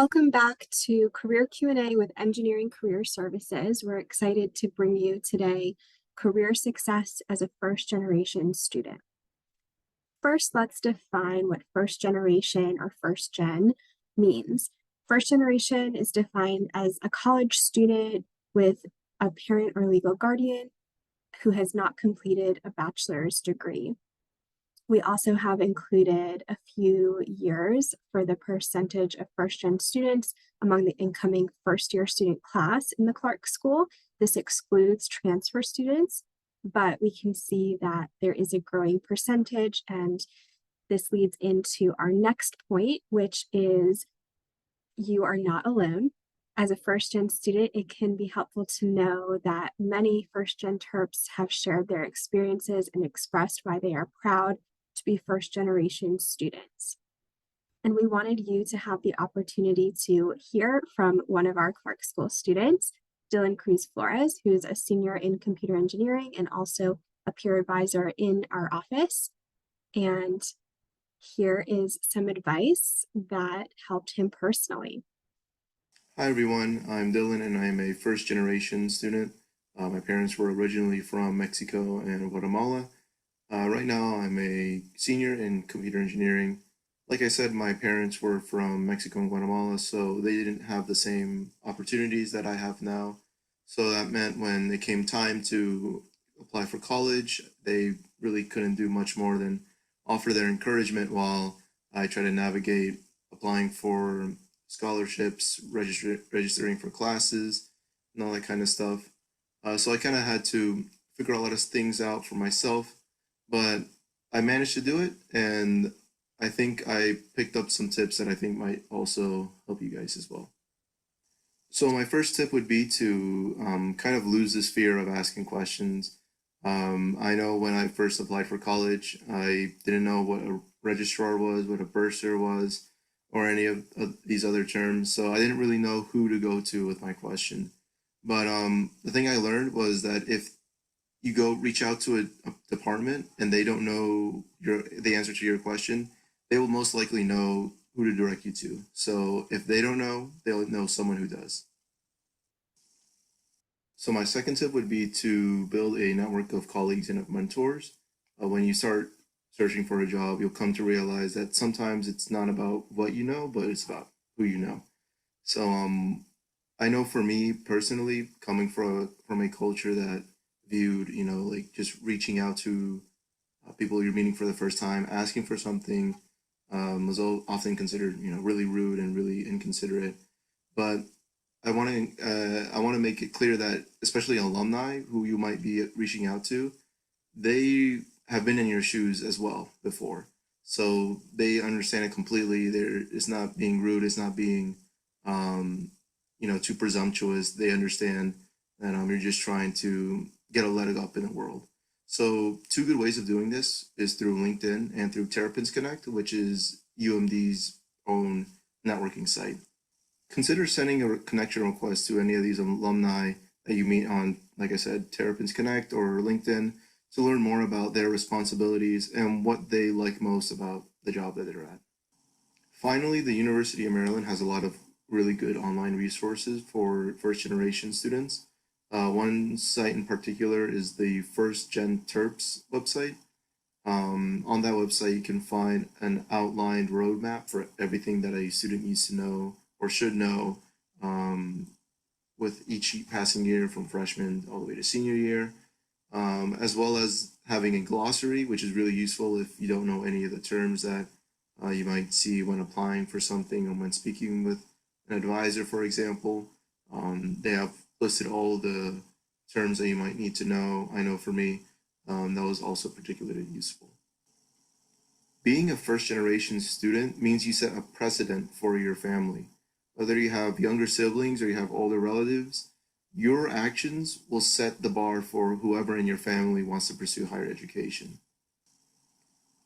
Welcome back to Career Q&A with Engineering Career Services. We're excited to bring you today career success as a first-generation student. First, let's define what first generation or first gen means. First generation is defined as a college student with a parent or legal guardian who has not completed a bachelor's degree. We also have included a few years for the percentage of first-gen students among the incoming first-year student class in the Clark School. This excludes transfer students, but we can see that there is a growing percentage, and this leads into our next point, which is you are not alone. As a first-gen student, it can be helpful to know that many first-gen Terps have shared their experiences and expressed why they are proud to be first-generation students. And we wanted you to have the opportunity to hear from one of our Clark School students, Dilan Cruz-Flores, who's a senior in computer engineering and also a peer advisor in our office. And here is some advice that helped him personally. Hi everyone, I'm Dylan and I'm a first-generation student. My parents were originally from Mexico and Guatemala. Right now, I'm a senior in computer engineering. Like I said, my parents were from Mexico and Guatemala, so they didn't have the same opportunities that I have now. So that meant when it came time to apply for college, they really couldn't do much more than offer their encouragement while I try to navigate applying for scholarships, registering for classes, and all that kind of stuff. So I kind of had to figure a lot of things out for myself. But I managed to do it, and I think I picked up some tips that I think might also help you guys as well. So my first tip would be to kind of lose this fear of asking questions. I know when I first applied for college, I didn't know what a registrar was, what a bursar was, or any of these other terms, so I didn't really know who to go to with my question. But the thing I learned was that if you go reach out to a department and they don't know the answer to your question, they will most likely know who to direct you to. So if they don't know, they'll know someone who does. So my second tip would be to build a network of colleagues and of mentors. When you start searching for a job, you'll come to realize that sometimes it's not about what you know, but it's about who you know. So I know for me personally, coming from a culture that viewed, like just reaching out to people you're meeting for the first time, asking for something, was often considered, really rude and really inconsiderate. But I want to make it clear that especially alumni who you might be reaching out to, they have been in your shoes as well before, so they understand it completely. It's not being rude. It's not being, too presumptuous. They understand that you're just trying to get a leg up in the world. So two good ways of doing this is through LinkedIn and through Terrapins Connect, which is UMD's own networking site. Consider sending a connection request to any of these alumni that you meet on, like I said, Terrapins Connect or LinkedIn to learn more about their responsibilities and what they like most about the job that they're at. Finally, the University of Maryland has a lot of really good online resources for first-generation students. One site in particular is the First Gen Terps website. On that website, you can find an outlined roadmap for everything that a student needs to know or should know with each passing year from freshman all the way to senior year, as well as having a glossary, which is really useful if you don't know any of the terms that you might see when applying for something or when speaking with an advisor, for example. They have listed all the terms that you might need to know. I know for me, that was also particularly useful. Being a first-generation student means you set a precedent for your family. Whether you have younger siblings or you have older relatives, your actions will set the bar for whoever in your family wants to pursue higher education.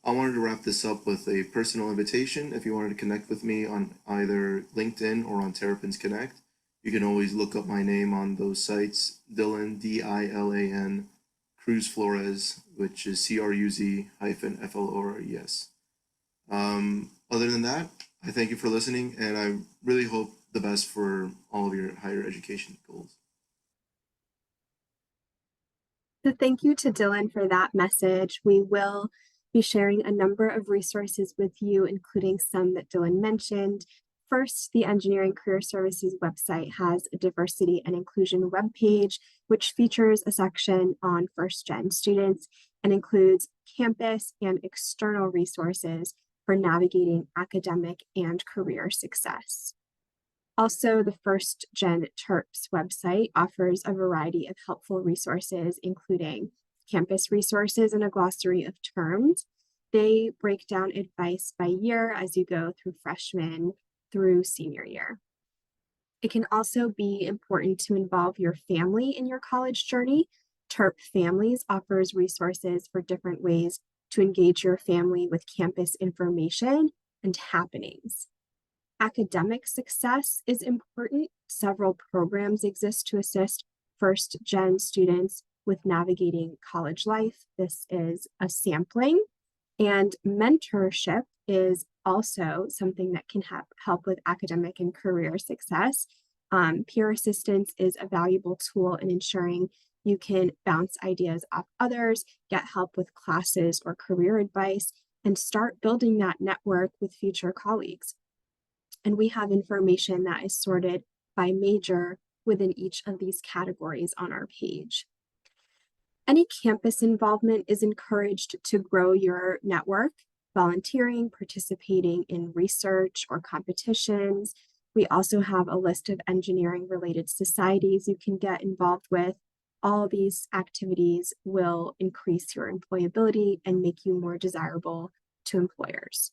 I wanted to wrap this up with a personal invitation. If you wanted to connect with me on either LinkedIn or on Terrapins Connect, you can always look up my name on those sites, Dilan, D-I-L-A-N, Cruz-Flores, which is Cruz-Flores. Other than that, I thank you for listening, and I really hope the best for all of your higher education goals. So thank you to Dylan for that message. We will be sharing a number of resources with you, including some that Dylan mentioned. First, the Engineering Career Services website has a diversity and inclusion webpage, which features a section on first-gen students and includes campus and external resources for navigating academic and career success. Also, the First Gen Terps website offers a variety of helpful resources, including campus resources and a glossary of terms. They break down advice by year as you go through freshman through senior year. It can also be important to involve your family in your college journey. Terp Families offers resources for different ways to engage your family with campus information and happenings. Academic success is important. Several programs exist to assist first-gen students with navigating college life. This is a sampling. And mentorship is also something that can help with academic and career success. Peer assistance is a valuable tool in ensuring you can bounce ideas off others, get help with classes or career advice, and start building that network with future colleagues. And we have information that is sorted by major within each of these categories on our page. Any campus involvement is encouraged to grow your network, volunteering, participating in research or competitions. We also have a list of engineering-related societies you can get involved with. All these activities will increase your employability and make you more desirable to employers.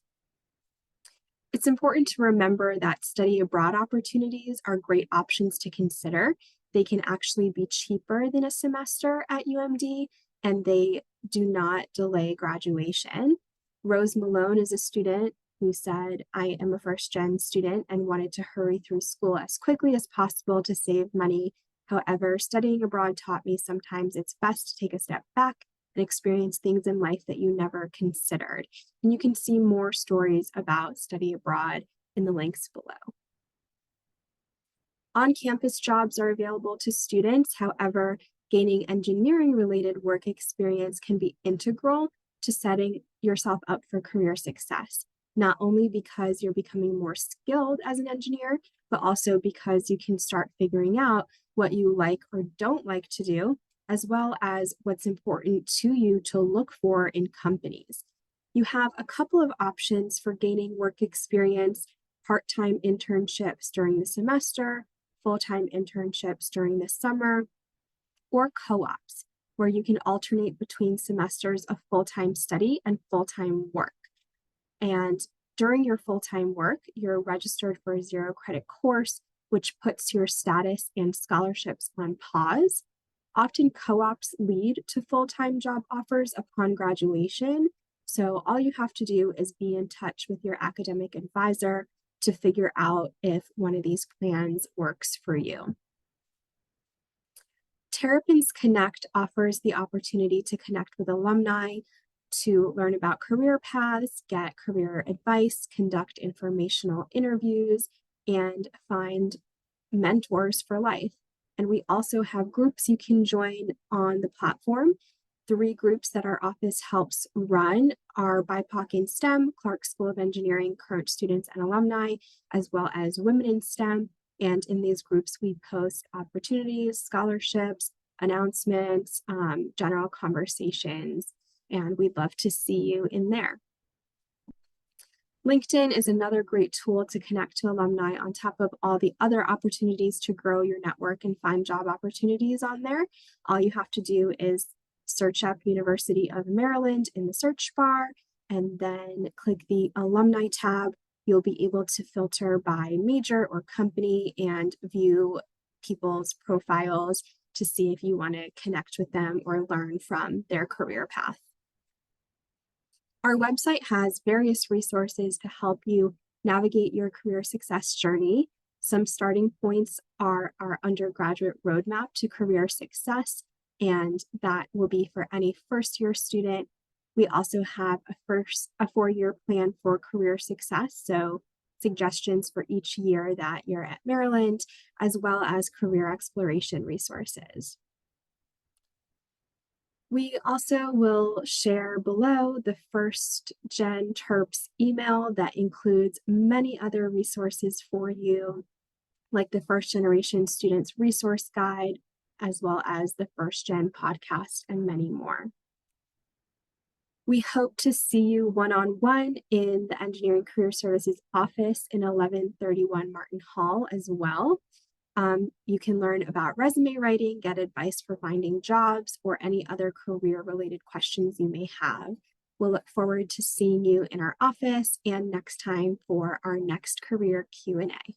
It's important to remember that study abroad opportunities are great options to consider. They can actually be cheaper than a semester at UMD, and they do not delay graduation. Rose Malone is a student who said, "I am a first-gen student and wanted to hurry through school as quickly as possible to save money. However, studying abroad taught me sometimes it's best to take a step back and experience things in life that you never considered." And you can see more stories about study abroad in the links below. On-campus jobs are available to students. However, gaining engineering-related work experience can be integral to setting yourself up for career success, not only because you're becoming more skilled as an engineer, but also because you can start figuring out what you like or don't like to do, as well as what's important to you to look for in companies. You have a couple of options for gaining work experience: part-time internships during the semester, full-time internships during the summer, or co-ops, where you can alternate between semesters of full-time study and full-time work. And during your full-time work, you're registered for a zero-credit course, which puts your status and scholarships on pause. Often co-ops lead to full-time job offers upon graduation. So all you have to do is be in touch with your academic advisor to figure out if one of these plans works for you. Terrapins Connect offers the opportunity to connect with alumni, to learn about career paths, get career advice, conduct informational interviews, and find mentors for life. And we also have groups you can join on the platform. 3 groups that our office helps run are BIPOC in STEM, Clark School of Engineering, current students and alumni, as well as Women in STEM. And in these groups, we post opportunities, scholarships, announcements, general conversations, and we'd love to see you in there. LinkedIn is another great tool to connect to alumni on top of all the other opportunities to grow your network and find job opportunities on there. All you have to do is search up University of Maryland in the search bar and then click the alumni tab. You'll be able to filter by major or company and view people's profiles to see if you want to connect with them or learn from their career path. Our website has various resources to help you navigate your career success journey. Some starting points are our Undergraduate Roadmap to Career Success, and that will be for any first-year student. We also have a 4-year plan for career success, so suggestions for each year that you're at Maryland, as well as career exploration resources. We also will share below the first gen Terps email that includes many other resources for you, like the First Generation Students Resource Guide, as well as the First Gen podcast and many more. We hope to see you one-on-one in the Engineering Career Services office in 1131 Martin Hall as well. You can learn about resume writing, get advice for finding jobs, or any other career-related questions you may have. We'll look forward to seeing you in our office and next time for our next career Q&A.